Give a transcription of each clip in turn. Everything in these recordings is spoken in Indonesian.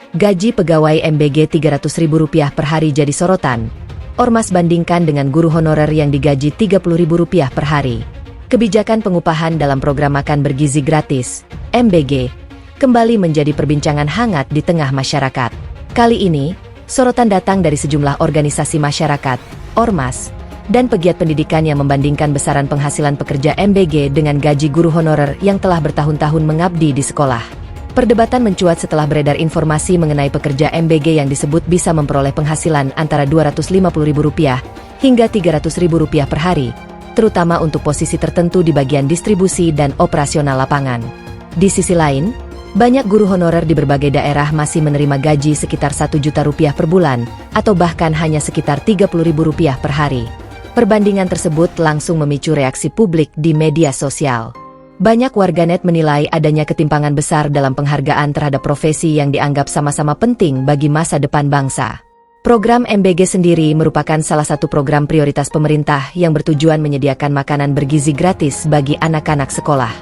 Gaji pegawai MBG Rp300.000 per hari jadi sorotan. Ormas bandingkan dengan guru honorer yang digaji Rp30.000 per hari. Kebijakan pengupahan dalam program makan bergizi gratis, MBG, kembali menjadi perbincangan hangat di tengah masyarakat. Kali ini, sorotan datang dari sejumlah organisasi masyarakat, ormas, dan pegiat pendidikan yang membandingkan besaran penghasilan pekerja MBG dengan gaji guru honorer yang telah bertahun-tahun mengabdi di sekolah. Perdebatan mencuat setelah beredar informasi mengenai pekerja MBG yang disebut bisa memperoleh penghasilan antara Rp250.000 hingga Rp300.000 per hari, terutama untuk posisi tertentu di bagian distribusi dan operasional lapangan. Di sisi lain, banyak guru honorer di berbagai daerah masih menerima gaji sekitar Rp1 juta per bulan, atau bahkan hanya sekitar Rp30.000 per hari. Perbandingan tersebut langsung memicu reaksi publik di media sosial. Banyak warganet menilai adanya ketimpangan besar dalam penghargaan terhadap profesi yang dianggap sama-sama penting bagi masa depan bangsa. Program MBG sendiri merupakan salah satu program prioritas pemerintah yang bertujuan menyediakan makanan bergizi gratis bagi anak-anak sekolah.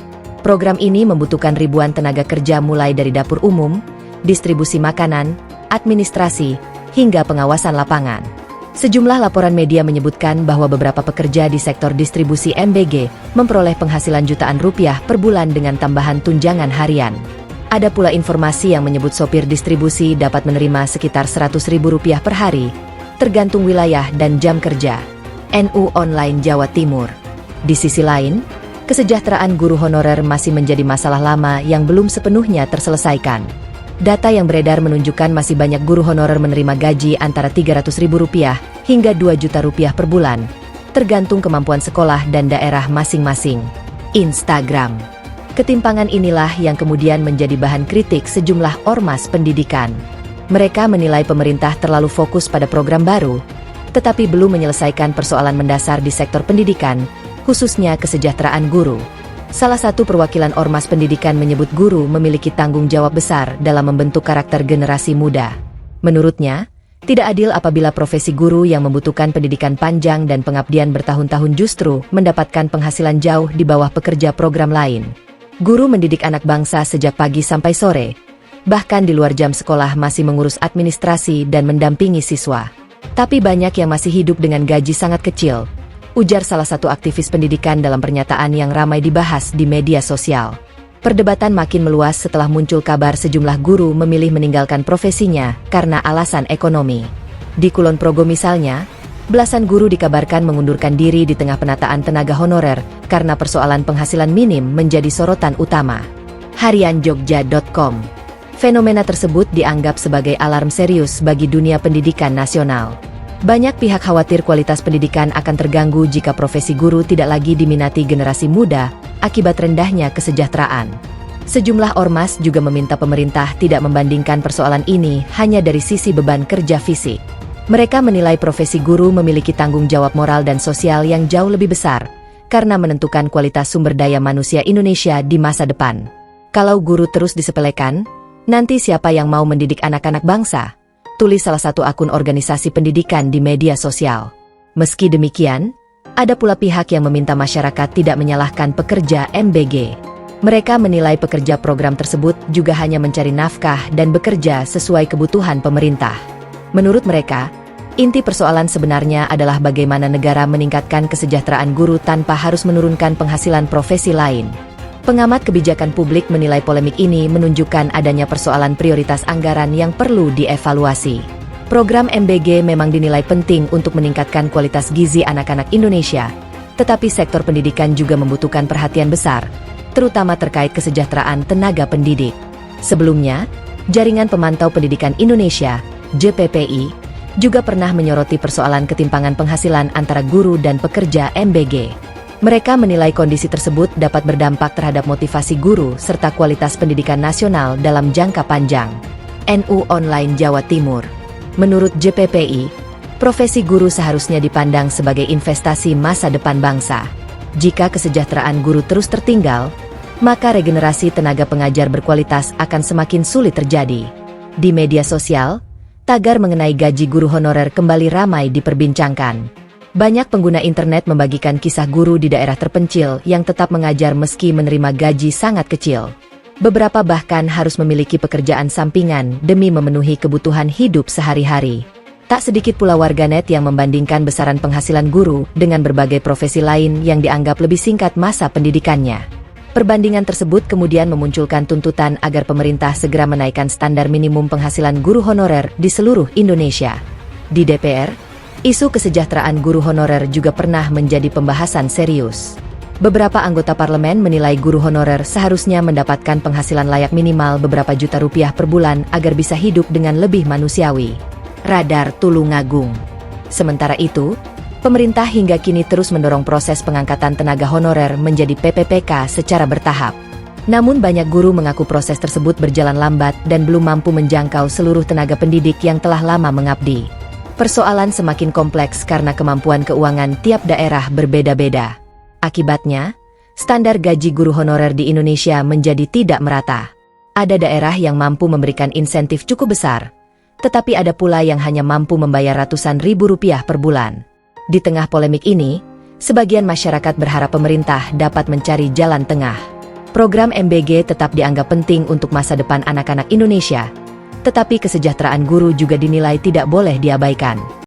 Program ini membutuhkan ribuan tenaga kerja mulai dari dapur umum, distribusi makanan, administrasi, hingga pengawasan lapangan. Sejumlah laporan media menyebutkan bahwa beberapa pekerja di sektor distribusi MBG memperoleh penghasilan jutaan rupiah per bulan dengan tambahan tunjangan harian. Ada pula informasi yang menyebut sopir distribusi dapat menerima sekitar Rp100.000 per hari, tergantung wilayah dan jam kerja. NU Online Jawa Timur. Di sisi lain, kesejahteraan guru honorer masih menjadi masalah lama yang belum sepenuhnya terselesaikan. Data yang beredar menunjukkan masih banyak guru honorer menerima gaji antara Rp300.000 hingga Rp2 juta per bulan, tergantung kemampuan sekolah dan daerah masing-masing. Instagram. Ketimpangan inilah yang kemudian menjadi bahan kritik sejumlah ormas pendidikan. Mereka menilai pemerintah terlalu fokus pada program baru, tetapi belum menyelesaikan persoalan mendasar di sektor pendidikan, khususnya kesejahteraan guru. Salah satu perwakilan ormas pendidikan menyebut guru memiliki tanggung jawab besar dalam membentuk karakter generasi muda. Menurutnya, tidak adil apabila profesi guru yang membutuhkan pendidikan panjang dan pengabdian bertahun-tahun justru mendapatkan penghasilan jauh di bawah pekerja program lain. Guru mendidik anak bangsa sejak pagi sampai sore, bahkan di luar jam sekolah masih mengurus administrasi dan mendampingi siswa. Tapi banyak yang masih hidup dengan gaji sangat kecil, ujar salah satu aktivis pendidikan dalam pernyataan yang ramai dibahas di media sosial. Perdebatan makin meluas setelah muncul kabar sejumlah guru memilih meninggalkan profesinya karena alasan ekonomi. Di Kulon Progo misalnya, belasan guru dikabarkan mengundurkan diri di tengah penataan tenaga honorer karena persoalan penghasilan minim menjadi sorotan utama. Harianjogja.com. Fenomena tersebut dianggap sebagai alarm serius bagi dunia pendidikan nasional. Banyak pihak khawatir kualitas pendidikan akan terganggu jika profesi guru tidak lagi diminati generasi muda akibat rendahnya kesejahteraan. Sejumlah ormas juga meminta pemerintah tidak membandingkan persoalan ini hanya dari sisi beban kerja fisik. Mereka menilai profesi guru memiliki tanggung jawab moral dan sosial yang jauh lebih besar karena menentukan kualitas sumber daya manusia Indonesia di masa depan. Kalau guru terus disepelekan, nanti siapa yang mau mendidik anak-anak bangsa? Tulis salah satu akun organisasi pendidikan di media sosial. Meski demikian, ada pula pihak yang meminta masyarakat tidak menyalahkan pekerja MBG. Mereka menilai pekerja program tersebut juga hanya mencari nafkah dan bekerja sesuai kebutuhan pemerintah. Menurut mereka, inti persoalan sebenarnya adalah bagaimana negara meningkatkan kesejahteraan guru tanpa harus menurunkan penghasilan profesi lain. Pengamat kebijakan publik menilai polemik ini menunjukkan adanya persoalan prioritas anggaran yang perlu dievaluasi. Program MBG memang dinilai penting untuk meningkatkan kualitas gizi anak-anak Indonesia, tetapi sektor pendidikan juga membutuhkan perhatian besar, terutama terkait kesejahteraan tenaga pendidik. Sebelumnya, Jaringan Pemantau Pendidikan Indonesia, JPPI, juga pernah menyoroti persoalan ketimpangan penghasilan antara guru dan pekerja MBG. Mereka menilai kondisi tersebut dapat berdampak terhadap motivasi guru serta kualitas pendidikan nasional dalam jangka panjang. NU Online Jawa Timur. Menurut JPPI, profesi guru seharusnya dipandang sebagai investasi masa depan bangsa. Jika kesejahteraan guru terus tertinggal, maka regenerasi tenaga pengajar berkualitas akan semakin sulit terjadi. Di media sosial, tagar mengenai gaji guru honorer kembali ramai diperbincangkan. Banyak pengguna internet membagikan kisah guru di daerah terpencil yang tetap mengajar meski menerima gaji sangat kecil. Beberapa bahkan harus memiliki pekerjaan sampingan demi memenuhi kebutuhan hidup sehari-hari. Tak sedikit pula warganet yang membandingkan besaran penghasilan guru dengan berbagai profesi lain yang dianggap lebih singkat masa pendidikannya. Perbandingan tersebut kemudian memunculkan tuntutan agar pemerintah segera menaikkan standar minimum penghasilan guru honorer di seluruh Indonesia. Di DPR, isu kesejahteraan guru honorer juga pernah menjadi pembahasan serius. Beberapa anggota parlemen menilai guru honorer seharusnya mendapatkan penghasilan layak minimal beberapa juta rupiah per bulan agar bisa hidup dengan lebih manusiawi. Radar Tulungagung. Sementara itu, pemerintah hingga kini terus mendorong proses pengangkatan tenaga honorer menjadi PPPK secara bertahap. Namun banyak guru mengaku proses tersebut berjalan lambat dan belum mampu menjangkau seluruh tenaga pendidik yang telah lama mengabdi. Persoalan semakin kompleks karena kemampuan keuangan tiap daerah berbeda-beda. Akibatnya, standar gaji guru honorer di Indonesia menjadi tidak merata. Ada daerah yang mampu memberikan insentif cukup besar, tetapi ada pula yang hanya mampu membayar ratusan ribu rupiah per bulan. Di tengah polemik ini, sebagian masyarakat berharap pemerintah dapat mencari jalan tengah. Program MBG tetap dianggap penting untuk masa depan anak-anak Indonesia, tetapi kesejahteraan guru juga dinilai tidak boleh diabaikan.